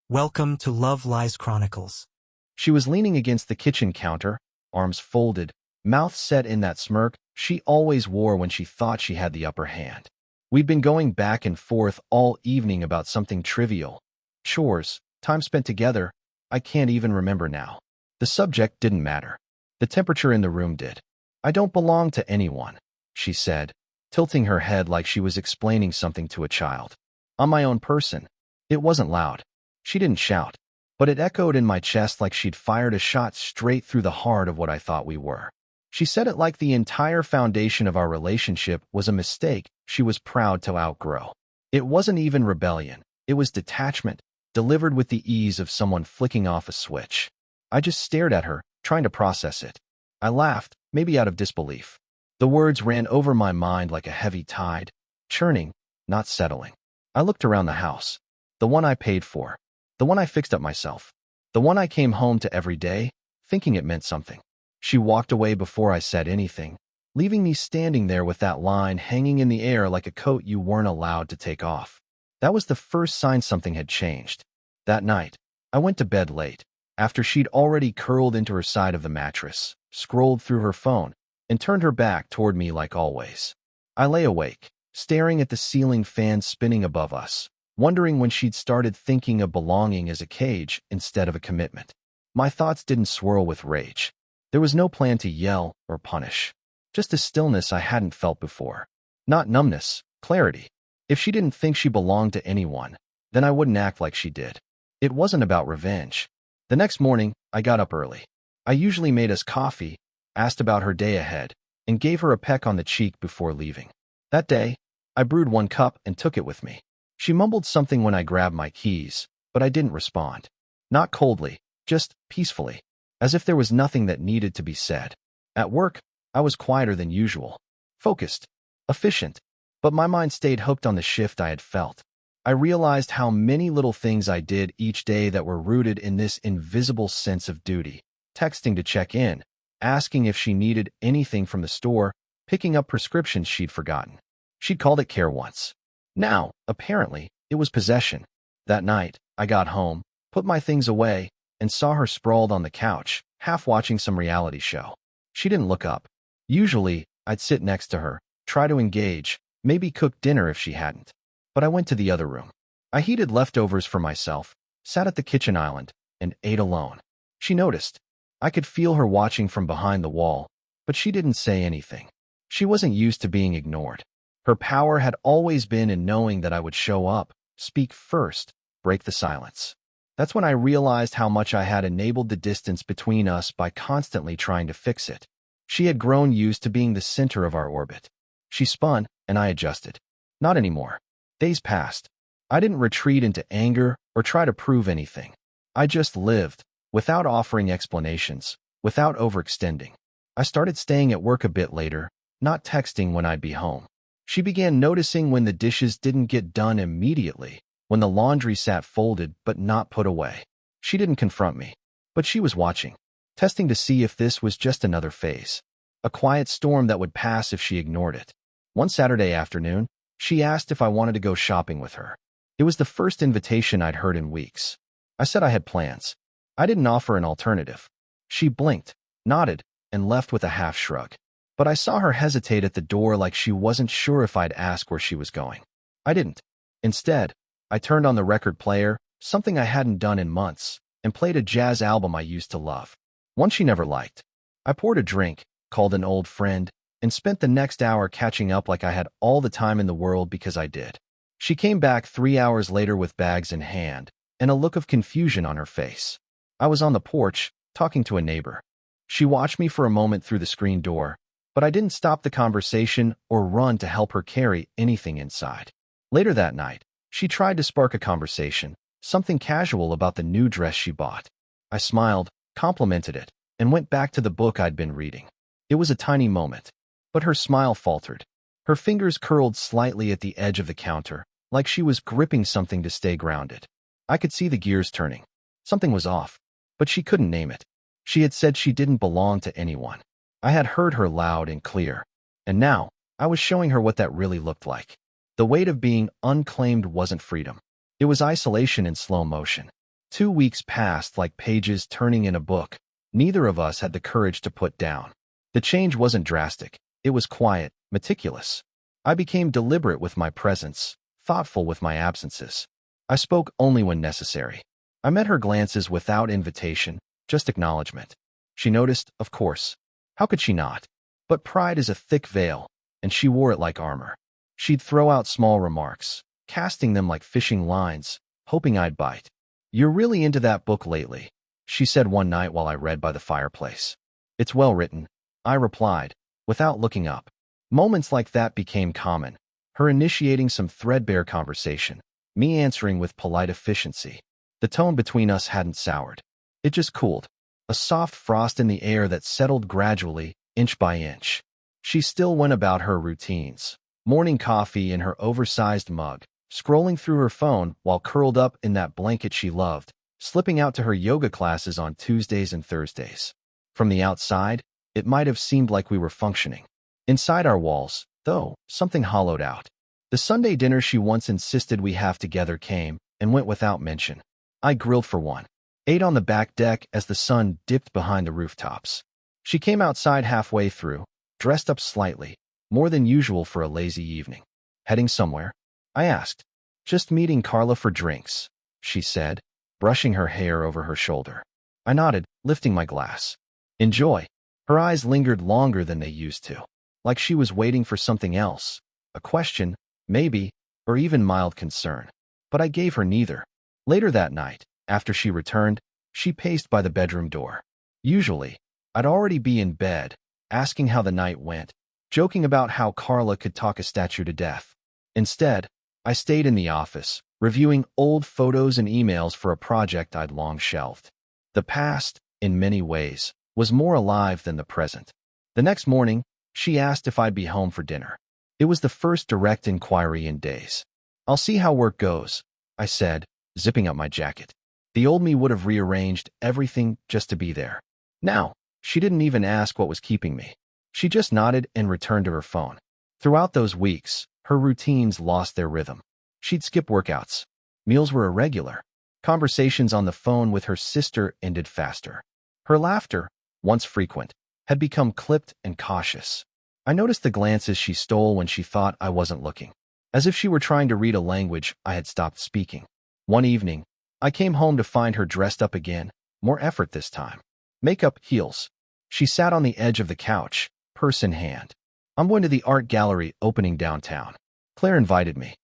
Welcome to Love Lies Chronicles. She was leaning against the kitchen counter, arms folded, mouth set in that smirk she always wore when she thought she had the upper hand. We'd been going back and forth all evening about something trivial. Chores, time spent together, I can't even remember now. The subject didn't matter. The temperature in the room did. "I don't belong to anyone," she said, tilting her head like she was explaining something to a child. "I'm my own person." It wasn't loud. She didn't shout, but it echoed in my chest like she'd fired a shot straight through the heart of what I thought we were. She said it like the entire foundation of our relationship was a mistake she was proud to outgrow. It wasn't even rebellion. It was detachment, delivered with the ease of someone flicking off a switch. I just stared at her, trying to process it. I laughed, maybe out of disbelief. The words ran over my mind like a heavy tide, churning, not settling. I looked around the house. The one I paid for. The one I fixed up myself. The one I came home to every day, thinking it meant something. She walked away before I said anything, leaving me standing there with that line hanging in the air like a coat you weren't allowed to take off. That was the first sign something had changed. That night, I went to bed late, after she'd already curled into her side of the mattress, scrolled through her phone, and turned her back toward me like always. I lay awake, staring at the ceiling fan spinning above us, wondering when she'd started thinking of belonging as a cage instead of a commitment. My thoughts didn't swirl with rage. There was no plan to yell or punish. Just a stillness I hadn't felt before. Not numbness, clarity. If she didn't think she belonged to anyone, then I wouldn't act like she did. It wasn't about revenge. The next morning, I got up early. I usually made us coffee, asked about her day ahead, and gave her a peck on the cheek before leaving. That day, I brewed one cup and took it with me. She mumbled something when I grabbed my keys, but I didn't respond. Not coldly, just peacefully, as if there was nothing that needed to be said. At work, I was quieter than usual, focused, efficient, but my mind stayed hooked on the shift I had felt. I realized how many little things I did each day that were rooted in this invisible sense of duty. Texting to check in, asking if she needed anything from the store, picking up prescriptions she'd forgotten. She'd called it care once. Now, apparently, it was possession. That night, I got home, put my things away, and saw her sprawled on the couch, half watching some reality show. She didn't look up. Usually, I'd sit next to her, try to engage, maybe cook dinner if she hadn't. But I went to the other room. I heated leftovers for myself, sat at the kitchen island, and ate alone. She noticed. I could feel her watching from behind the wall, but she didn't say anything. She wasn't used to being ignored. Her power had always been in knowing that I would show up, speak first, break the silence. That's when I realized how much I had enabled the distance between us by constantly trying to fix it. She had grown used to being the center of our orbit. She spun, and I adjusted. Not anymore. Days passed. I didn't retreat into anger or try to prove anything. I just lived, without offering explanations, without overextending. I started staying at work a bit later, not texting when I'd be home. She began noticing when the dishes didn't get done immediately, when the laundry sat folded but not put away. She didn't confront me, but she was watching, testing to see if this was just another phase, a quiet storm that would pass if she ignored it. One Saturday afternoon, she asked if I wanted to go shopping with her. It was the first invitation I'd heard in weeks. I said I had plans. I didn't offer an alternative. She blinked, nodded, and left with a half shrug. But I saw her hesitate at the door like she wasn't sure if I'd ask where she was going. I didn't. Instead, I turned on the record player, something I hadn't done in months, and played a jazz album I used to love, one she never liked. I poured a drink, called an old friend, and spent the next hour catching up like I had all the time in the world because I did. She came back 3 hours later with bags in hand, and a look of confusion on her face. I was on the porch, talking to a neighbor. She watched me for a moment through the screen door, but I didn't stop the conversation or run to help her carry anything inside. Later that night, she tried to spark a conversation, something casual about the new dress she bought. I smiled, complimented it, and went back to the book I'd been reading. It was a tiny moment, but her smile faltered. Her fingers curled slightly at the edge of the counter, like she was gripping something to stay grounded. I could see the gears turning. Something was off, but she couldn't name it. She had said she didn't belong to anyone. I had heard her loud and clear, and now I was showing her what that really looked like. The weight of being unclaimed wasn't freedom. It was isolation in slow motion. 2 weeks passed like pages turning in a book. Neither of us had the courage to put down. The change wasn't drastic. It was quiet, meticulous. I became deliberate with my presence, thoughtful with my absences. I spoke only when necessary. I met her glances without invitation, just acknowledgement. She noticed, of course. How could she not? But pride is a thick veil, and she wore it like armor. She'd throw out small remarks, casting them like fishing lines, hoping I'd bite. "You're really into that book lately," she said one night while I read by the fireplace. "It's well written," I replied, without looking up. Moments like that became common, her initiating some threadbare conversation, me answering with polite efficiency. The tone between us hadn't soured. It just cooled, a soft frost in the air that settled gradually, inch by inch. She still went about her routines, morning coffee in her oversized mug, scrolling through her phone while curled up in that blanket she loved, slipping out to her yoga classes on Tuesdays and Thursdays. From the outside, it might have seemed like we were functioning. Inside our walls, though, something hollowed out. The Sunday dinner she once insisted we have together came and went without mention. I grilled for one, ate on the back deck as the sun dipped behind the rooftops. She came outside halfway through, dressed up slightly, more than usual for a lazy evening. "Heading somewhere?" I asked. "Just meeting Carla for drinks," she said, brushing her hair over her shoulder. I nodded, lifting my glass. "Enjoy." Her eyes lingered longer than they used to, like she was waiting for something else, a question, maybe, or even mild concern. But I gave her neither. Later that night, after she returned, she paced by the bedroom door. Usually, I'd already be in bed, asking how the night went, joking about how Carla could talk a statue to death. Instead, I stayed in the office, reviewing old photos and emails for a project I'd long shelved. The past, in many ways, was more alive than the present. The next morning, she asked if I'd be home for dinner. It was the first direct inquiry in days. "I'll see how work goes," I said, zipping up my jacket. The old me would have rearranged everything just to be there. Now, she didn't even ask what was keeping me. She just nodded and returned to her phone. Throughout those weeks, her routines lost their rhythm. She'd skip workouts. Meals were irregular. Conversations on the phone with her sister ended faster. Her laughter, once frequent, had become clipped and cautious. I noticed the glances she stole when she thought I wasn't looking, as if she were trying to read a language I had stopped speaking. One evening, I came home to find her dressed up again, more effort this time. Makeup, heels. She sat on the edge of the couch, purse in hand. "I'm going to the art gallery opening downtown. Claire invited me."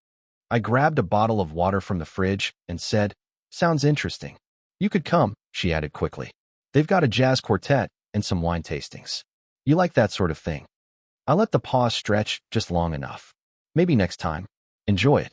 I grabbed a bottle of water from the fridge and said, "Sounds interesting." "You could come," she added quickly. "They've got a jazz quartet and some wine tastings. You like that sort of thing." I let the pause stretch just long enough. "Maybe next time. Enjoy it."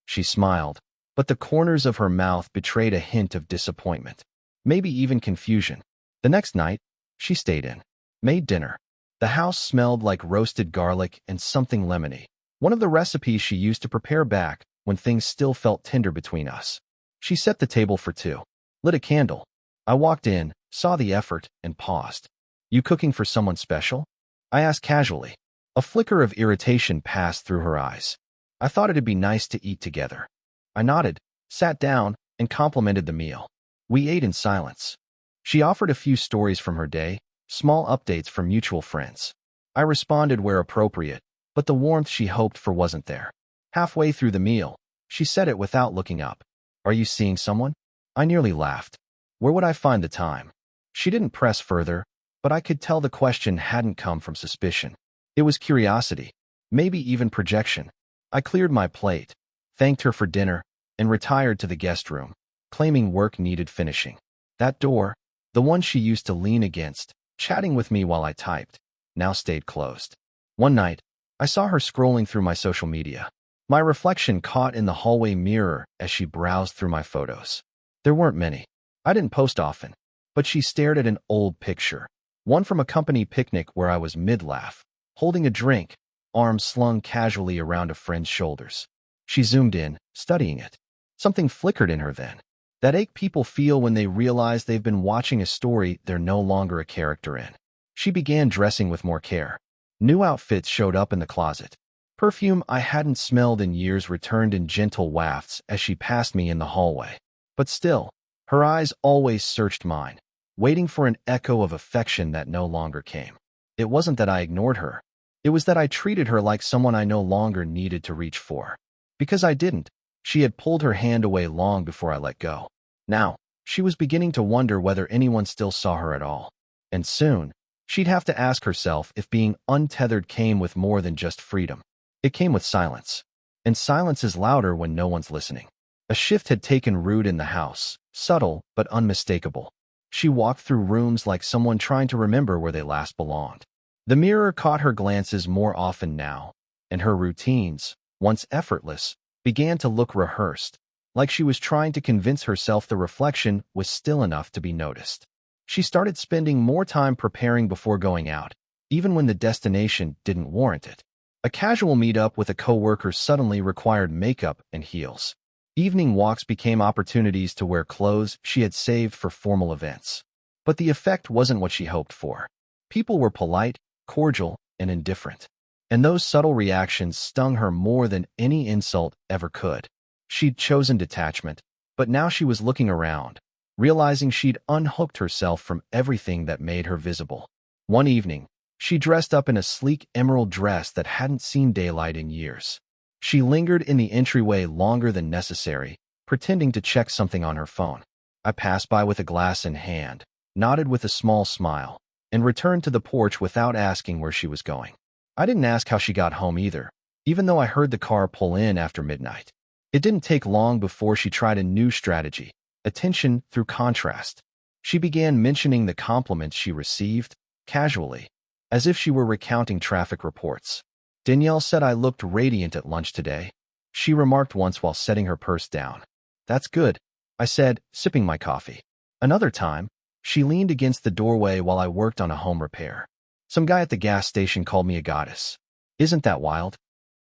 She smiled, but the corners of her mouth betrayed a hint of disappointment, maybe even confusion. The next night, she stayed in, made dinner. The house smelled like roasted garlic and something lemony, one of the recipes she used to prepare back when things still felt tender between us. She set the table for two, lit a candle. I walked in, saw the effort, and paused. "You cooking for someone special?" I asked casually. A flicker of irritation passed through her eyes. "I thought it'd be nice to eat together." I nodded, sat down, and complimented the meal. We ate in silence. She offered a few stories from her day, small updates from mutual friends. I responded where appropriate, but the warmth she hoped for wasn't there. Halfway through the meal, she said it without looking up. "Are you seeing someone?" I nearly laughed. Where would I find the time? She didn't press further, but I could tell the question hadn't come from suspicion. It was curiosity, maybe even projection. I cleared my plate, thanked her for dinner, and retired to the guest room, claiming work needed finishing. That door, the one she used to lean against, chatting with me while I typed, now stayed closed. One night, I saw her scrolling through my social media. My reflection caught in the hallway mirror as she browsed through my photos. There weren't many. I didn't post often, but she stared at an old picture, one from a company picnic where I was mid-laugh, holding a drink, arms slung casually around a friend's shoulders. She zoomed in, studying it. Something flickered in her then. That ache people feel when they realize they've been watching a story they're no longer a character in. She began dressing with more care. New outfits showed up in the closet. Perfume I hadn't smelled in years returned in gentle wafts as she passed me in the hallway. But still, Her eyes always searched mine, waiting for an echo of affection that no longer came. It wasn't that I ignored her. It was that I treated her like someone I no longer needed to reach for. Because I didn't, she had pulled her hand away long before I let go. Now, she was beginning to wonder whether anyone still saw her at all. And soon, she'd have to ask herself if being untethered came with more than just freedom. It came with silence. And silence is louder when no one's listening. A shift had taken root in the house, subtle but unmistakable. She walked through rooms like someone trying to remember where they last belonged. The mirror caught her glances more often now, and her routines, once effortless, began to look rehearsed, like she was trying to convince herself the reflection was still enough to be noticed. She started spending more time preparing before going out, even when the destination didn't warrant it. A casual meetup with a coworker suddenly required makeup and heels. Evening walks became opportunities to wear clothes she had saved for formal events. But the effect wasn't what she hoped for. People were polite, cordial, and indifferent. And those subtle reactions stung her more than any insult ever could. She'd chosen detachment, but now she was looking around, realizing she'd unhooked herself from everything that made her visible. One evening, she dressed up in a sleek emerald dress that hadn't seen daylight in years. She lingered in the entryway longer than necessary, pretending to check something on her phone. I passed by with a glass in hand, nodded with a small smile, and returned to the porch without asking where she was going. I didn't ask how she got home either, even though I heard the car pull in after midnight. It didn't take long before she tried a new strategy, attention through contrast. She began mentioning the compliments she received, casually, as if she were recounting traffic reports. Danielle said I looked radiant at lunch today, she remarked once while setting her purse down. That's good, I said, sipping my coffee. Another time, she leaned against the doorway while I worked on a home repair. Some guy at the gas station called me a goddess. Isn't that wild?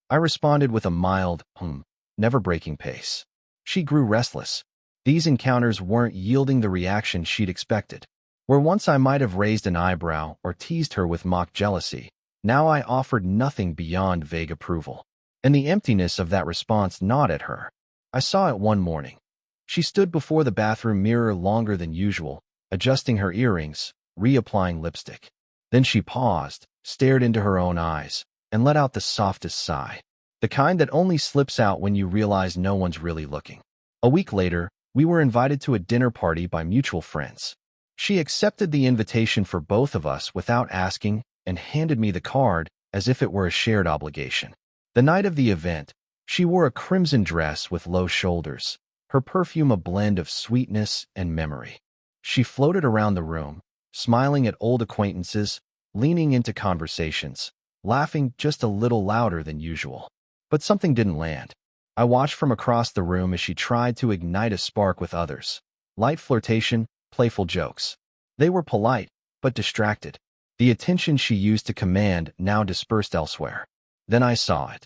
I responded with a mild, never breaking pace. She grew restless. These encounters weren't yielding the reaction she'd expected. Where once I might have raised an eyebrow or teased her with mock jealousy, now I offered nothing beyond vague approval. And the emptiness of that response gnawed at her. I saw it one morning. She stood before the bathroom mirror longer than usual, adjusting her earrings, reapplying lipstick. Then she paused, stared into her own eyes, and let out the softest sigh. The kind that only slips out when you realize no one's really looking. A week later, we were invited to a dinner party by mutual friends. She accepted the invitation for both of us without asking and handed me the card as if it were a shared obligation. The night of the event, she wore a crimson dress with low shoulders, her perfume a blend of sweetness and memory. She floated around the room, smiling at old acquaintances, leaning into conversations, laughing just a little louder than usual. But something didn't land. I watched from across the room as she tried to ignite a spark with others. Light flirtation, playful jokes. They were polite, but distracted. The attention she used to command now dispersed elsewhere. Then I saw it.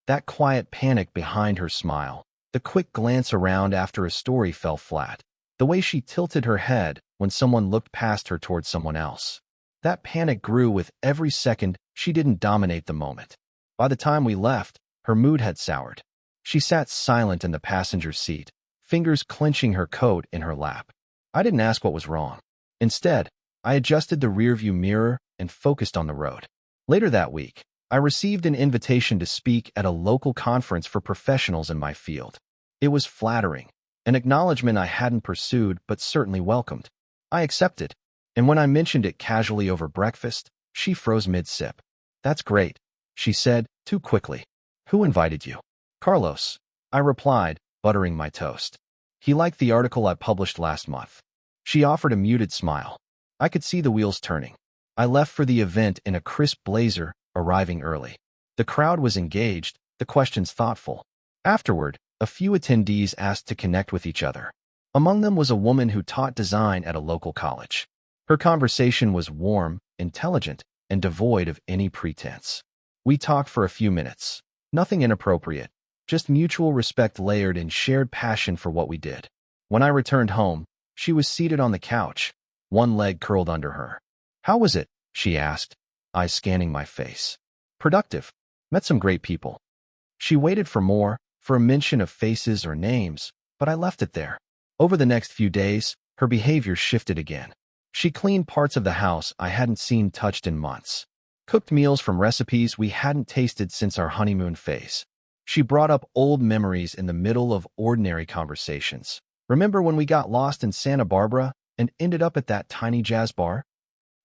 That quiet panic behind her smile, the quick glance around after a story fell flat, the way she tilted her head when someone looked past her toward someone else. That panic grew with every second she didn't dominate the moment. By the time we left, her mood had soured. She sat silent in the passenger seat, fingers clenching her coat in her lap. I didn't ask what was wrong. Instead, I adjusted the rearview mirror and focused on the road. Later that week, I received an invitation to speak at a local conference for professionals in my field. It was flattering, an acknowledgement I hadn't pursued but certainly welcomed. I accepted, and when I mentioned it casually over breakfast, she froze mid-sip. That's great, she said, too quickly. Who invited you? Carlos, I replied, buttering my toast. He liked the article I published last month. She offered a muted smile. I could see the wheels turning. I left for the event in a crisp blazer, arriving early. The crowd was engaged, the questions thoughtful. Afterward, a few attendees asked to connect with each other. Among them was a woman who taught design at a local college. Her conversation was warm, intelligent, and devoid of any pretense. We talked for a few minutes. Nothing inappropriate, just mutual respect layered in shared passion for what we did. When I returned home, she was seated on the couch, one leg curled under her. How was it? She asked, eyes scanning my face. Productive. Met some great people. She waited for more, for a mention of faces or names, but I left it there. Over the next few days, her behavior shifted again. She cleaned parts of the house I hadn't seen touched in months, cooked meals from recipes we hadn't tasted since our honeymoon phase. She brought up old memories in the middle of ordinary conversations. Remember when we got lost in Santa Barbara and ended up at that tiny jazz bar?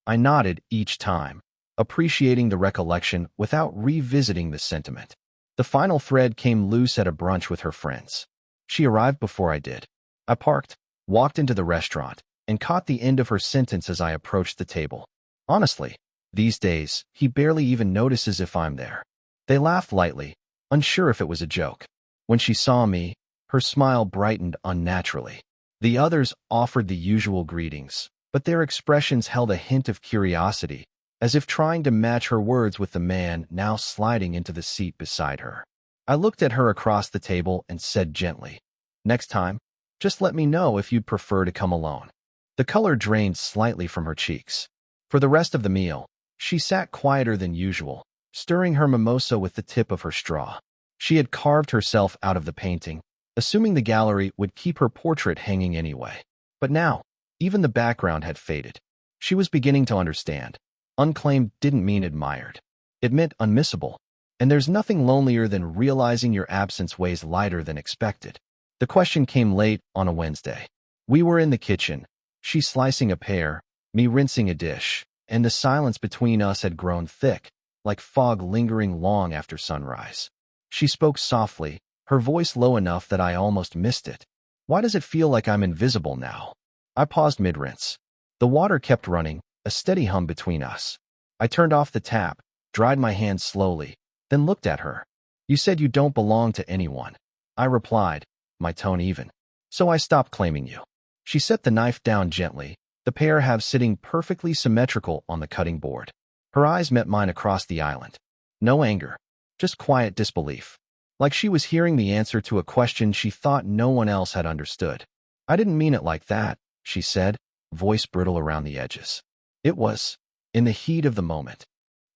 I nodded each time, appreciating the recollection without revisiting the sentiment. The final thread came loose at a brunch with her friends. She arrived before I did. I parked, walked into the restaurant, and caught the end of her sentence as I approached the table. Honestly, these days, he barely even notices if I'm there. They laughed lightly, unsure if it was a joke. When she saw me, her smile brightened unnaturally. The others offered the usual greetings, but their expressions held a hint of curiosity, as if trying to match her words with the man now sliding into the seat beside her. I looked at her across the table and said gently, "Next time, just let me know if you'd prefer to come alone." The color drained slightly from her cheeks. For the rest of the meal, she sat quieter than usual, stirring her mimosa with the tip of her straw. She had carved herself out of the painting, assuming the gallery would keep her portrait hanging anyway. But now, even the background had faded. She was beginning to understand. Unclaimed didn't mean admired. It meant unmissable. And there's nothing lonelier than realizing your absence weighs lighter than expected. The question came late on a Wednesday. We were in the kitchen, she slicing a pear, me rinsing a dish, and the silence between us had grown thick, like fog lingering long after sunrise. She spoke softly, her voice low enough that I almost missed it. "Why does it feel like I'm invisible now?" I paused mid-rinse. The water kept running, a steady hum between us. I turned off the tap, dried my hands slowly, then looked at her. "You said you don't belong to anyone," I replied, my tone even. "So I stopped claiming you." She set the knife down gently, the pear halves sitting perfectly symmetrical on the cutting board. Her eyes met mine across the island. No anger, just quiet disbelief. Like she was hearing the answer to a question she thought no one else had understood. "I didn't mean it like that," she said, voice brittle around the edges. "It was, in the heat of the moment."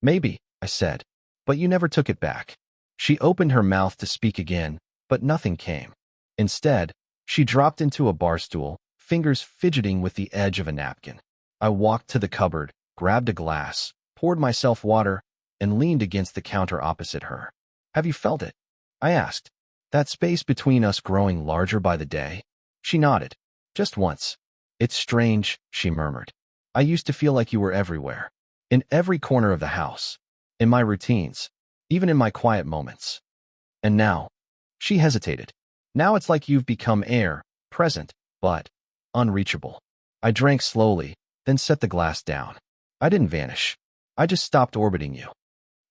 "Maybe," I said, "but you never took it back." She opened her mouth to speak again, but nothing came. Instead, she dropped into a bar stool, fingers fidgeting with the edge of a napkin. I walked to the cupboard, grabbed a glass, poured myself water, and leaned against the counter opposite her. "Have you felt it?" I asked. "That space between us growing larger by the day?" She nodded. "Just once." "It's strange," she murmured. "I used to feel like you were everywhere. In every corner of the house. In my routines. Even in my quiet moments. And now." She hesitated. "Now it's like you've become air, present, but unreachable." I drank slowly, then set the glass down. "I didn't vanish. I just stopped orbiting you."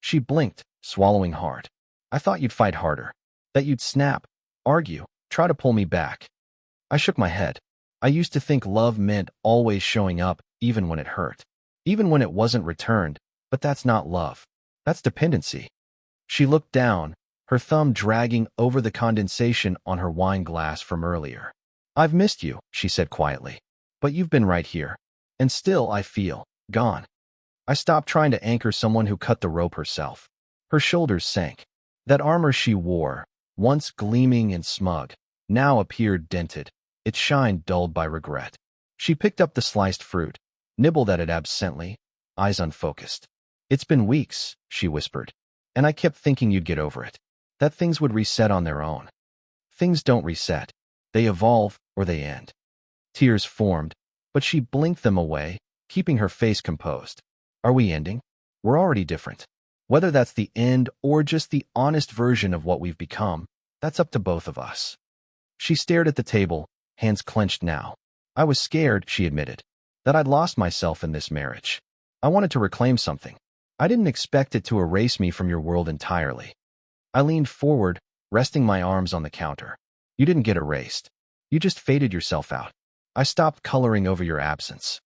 She blinked, swallowing hard. "I thought you'd fight harder. That you'd snap, argue, try to pull me back." I shook my head. I used to think love meant always showing up, even when it hurt. Even when it wasn't returned, but that's not love. That's dependency. She looked down, her thumb dragging over the condensation on her wine glass from earlier. "I've missed you," she said quietly. "But you've been right here. And still I feel gone." I stopped trying to anchor someone who cut the rope herself. Her shoulders sank. That armor she wore, once gleaming and smug, now appeared dented, its shine dulled by regret. She picked up the sliced fruit, nibbled at it absently, eyes unfocused. "It's been weeks," she whispered, "and I kept thinking you'd get over it. That things would reset on their own." Things don't reset. They evolve or they end. Tears formed, but she blinked them away, keeping her face composed. "Are we ending? We're already different. Whether that's the end or just the honest version of what we've become, that's up to both of us." She stared at the table, hands clenched now. "I was scared," she admitted, "that I'd lost myself in this marriage. I wanted to reclaim something. I didn't expect it to erase me from your world entirely." I leaned forward, resting my arms on the counter. "You didn't get erased. You just faded yourself out. I stopped coloring over your absence."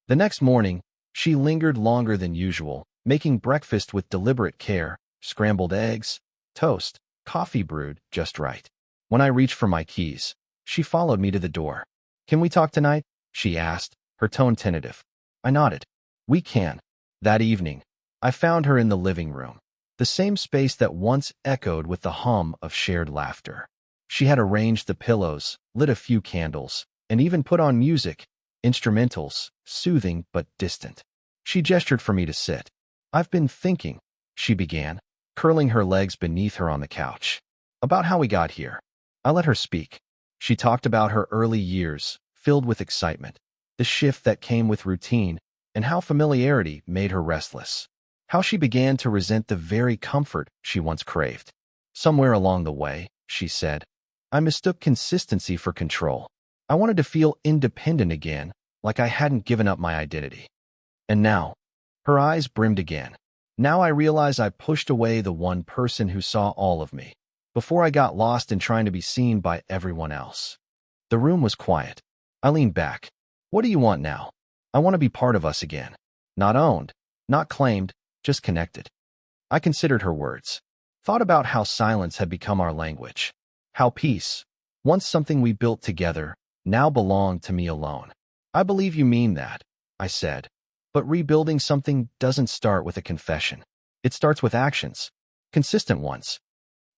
The next morning, she lingered longer than usual, making breakfast with deliberate care, scrambled eggs, toast, coffee brewed just right. When I reached for my keys, she followed me to the door. "Can we talk tonight?" she asked, her tone tentative. I nodded. "We can." That evening, I found her in the living room, the same space that once echoed with the hum of shared laughter. She had arranged the pillows, lit a few candles, and even put on music, instrumentals, soothing but distant. She gestured for me to sit. "I've been thinking," she began, curling her legs beneath her on the couch, "about how we got here." I let her speak. She talked about her early years, filled with excitement, the shift that came with routine, and how familiarity made her restless. How she began to resent the very comfort she once craved. "Somewhere along the way," she said, "I mistook consistency for control. I wanted to feel independent again, like I hadn't given up my identity. And now," her eyes brimmed again, "now I realize I pushed away the one person who saw all of me, before I got lost in trying to be seen by everyone else." The room was quiet. I leaned back. "What do you want now?" "I want to be part of us again. Not owned, not claimed, just connected." I considered her words. Thought about how silence had become our language. How peace, once something we built together, now belonged to me alone. "I believe you mean that," I said. "But rebuilding something doesn't start with a confession. It starts with actions. Consistent ones."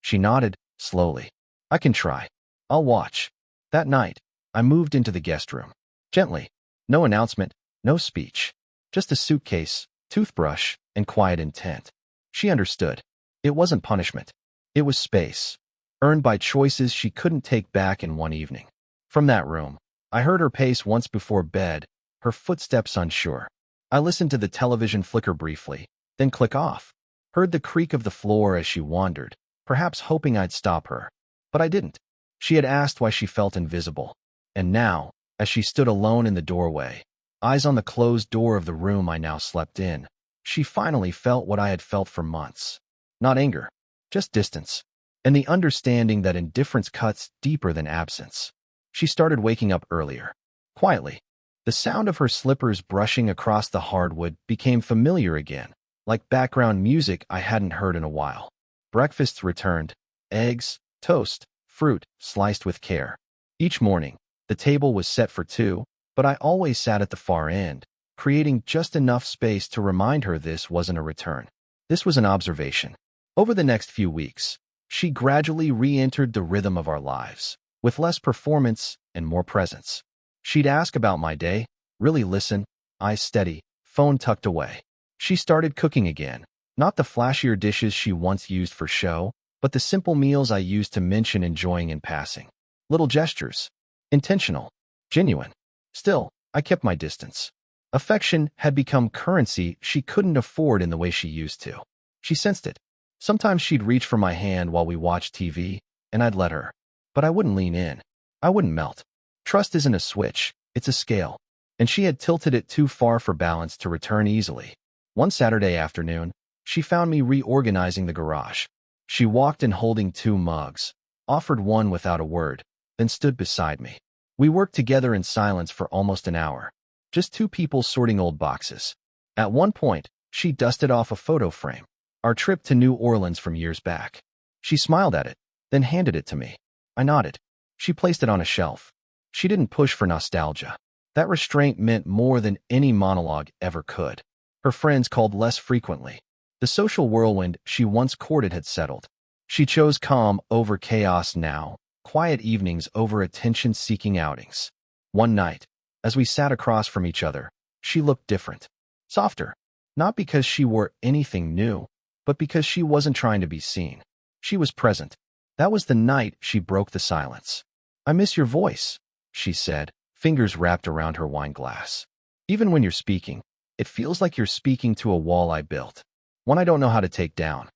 She nodded, slowly. "I can try. I'll watch." That night, I moved into the guest room. Gently. No announcement, no speech. Just a suitcase, toothbrush, and quiet intent. She understood. It wasn't punishment. It was space, earned by choices she couldn't take back in one evening. From that room, I heard her pace once before bed, her footsteps unsure. I listened to the television flicker briefly, then click off. Heard the creak of the floor as she wandered, perhaps hoping I'd stop her. But I didn't. She had asked why she felt invisible. And now, as she stood alone in the doorway, eyes on the closed door of the room I now slept in, she finally felt what I had felt for months. Not anger, just distance, and the understanding that indifference cuts deeper than absence. She started waking up earlier. Quietly. The sound of her slippers brushing across the hardwood became familiar again, like background music I hadn't heard in a while. Breakfasts returned. Eggs, toast, fruit, sliced with care. Each morning, the table was set for two, but I always sat at the far end, creating just enough space to remind her this wasn't a return. This was an observation. Over the next few weeks, she gradually re-entered the rhythm of our lives, with less performance and more presence. She'd ask about my day, really listen, eyes steady, phone tucked away. She started cooking again, not the flashier dishes she once used for show, but the simple meals I used to mention enjoying in passing. Little gestures. Intentional. Genuine. Still, I kept my distance. Affection had become currency she couldn't afford in the way she used to. She sensed it. Sometimes she'd reach for my hand while we watched TV, and I'd let her. But I wouldn't lean in. I wouldn't melt. Trust isn't a switch, it's a scale. And she had tilted it too far for balance to return easily. One Saturday afternoon, she found me reorganizing the garage. She walked in holding two mugs, offered one without a word, then stood beside me. We worked together in silence for almost an hour. Just two people sorting old boxes. At one point, she dusted off a photo frame. Our trip to New Orleans from years back. She smiled at it, then handed it to me. I nodded. She placed it on a shelf. She didn't push for nostalgia. That restraint meant more than any monologue ever could. Her friends called less frequently. The social whirlwind she once courted had settled. She chose calm over chaos now, quiet evenings over attention-seeking outings. One night, as we sat across from each other, she looked different. Softer. Not because she wore anything new, but because she wasn't trying to be seen. She was present. That was the night she broke the silence. "I miss your voice," she said, fingers wrapped around her wine glass. "Even when you're speaking, it feels like you're speaking to a wall I built, one I don't know how to take down."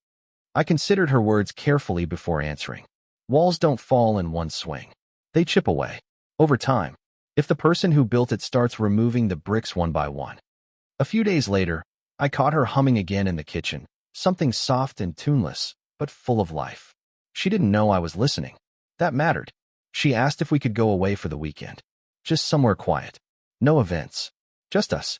I considered her words carefully before answering. Walls don't fall in one swing. They chip away. Over time, if the person who built it starts removing the bricks one by one. A few days later, I caught her humming again in the kitchen, something soft and tuneless, but full of life. She didn't know I was listening. That mattered. She asked if we could go away for the weekend. Just somewhere quiet. No events. Just us.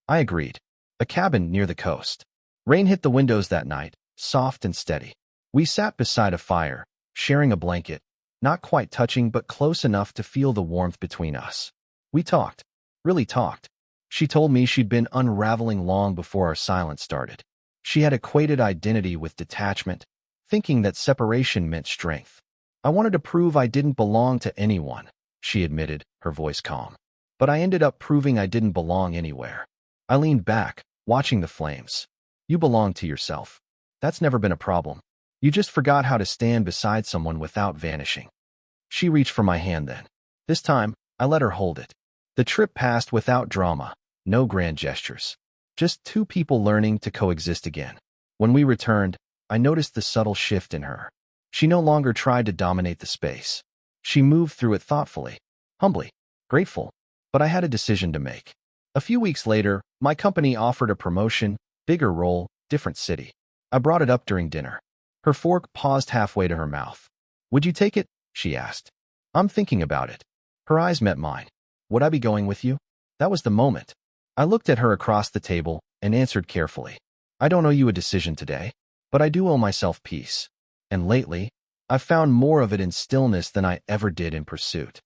I agreed. A cabin near the coast. Rain hit the windows that night, soft and steady. We sat beside a fire, sharing a blanket, not quite touching but close enough to feel the warmth between us. We talked. Really talked. She told me she'd been unraveling long before our silence started. She had equated identity with detachment, thinking that separation meant strength. I wanted to prove I didn't belong to anyone, she admitted, her voice calm. But I ended up proving I didn't belong anywhere. I leaned back, watching the flames. You belong to yourself. That's never been a problem. You just forgot how to stand beside someone without vanishing. She reached for my hand then. This time, I let her hold it. The trip passed without drama, no grand gestures. Just two people learning to coexist again. When we returned, I noticed the subtle shift in her. She no longer tried to dominate the space. She moved through it thoughtfully, humbly, grateful. But I had a decision to make. A few weeks later, my company offered a promotion, bigger role, different city. I brought it up during dinner. Her fork paused halfway to her mouth. Would you take it? She asked. I'm thinking about it. Her eyes met mine. Would I be going with you? That was the moment. I looked at her across the table and answered carefully. I don't owe you a decision today, but I do owe myself peace. And lately, I've found more of it in stillness than I ever did in pursuit.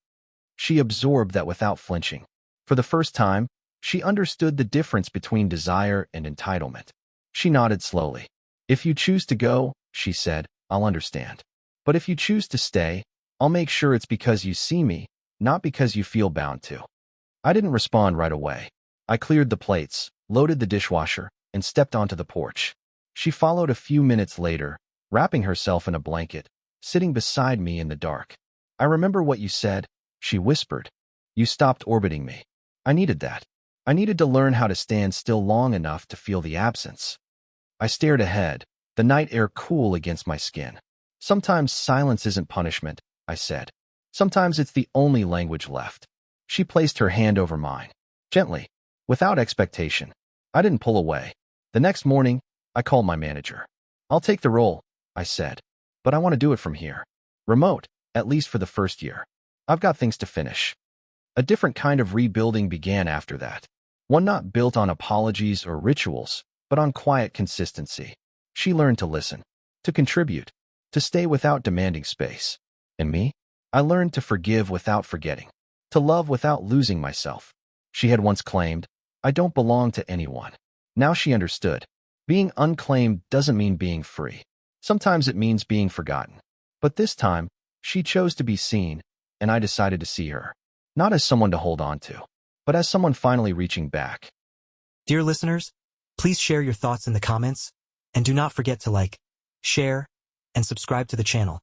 She absorbed that without flinching. For the first time, she understood the difference between desire and entitlement. She nodded slowly. If you choose to go, she said, I'll understand. But if you choose to stay, I'll make sure it's because you see me, not because you feel bound to. I didn't respond right away. I cleared the plates, loaded the dishwasher, and stepped onto the porch. She followed a few minutes later, wrapping herself in a blanket, sitting beside me in the dark. I remember what you said, she whispered. You stopped orbiting me. I needed that. I needed to learn how to stand still long enough to feel the absence. I stared ahead, the night air cool against my skin. Sometimes silence isn't punishment, I said. Sometimes it's the only language left. She placed her hand over mine, gently, without expectation. I didn't pull away. The next morning, I called my manager. I'll take the role, I said, but I want to do it from here. Remote, at least for the first year. I've got things to finish. A different kind of rebuilding began after that. One not built on apologies or rituals, but on quiet consistency. She learned to listen, to contribute, to stay without demanding space. And me? I learned to forgive without forgetting, to love without losing myself. She had once claimed, I don't belong to anyone. Now she understood. Being unclaimed doesn't mean being free. Sometimes it means being forgotten. But this time, she chose to be seen, and I decided to see her. Not as someone to hold on to, but as someone finally reaching back. Dear listeners, please share your thoughts in the comments, and do not forget to like, share, and subscribe to the channel.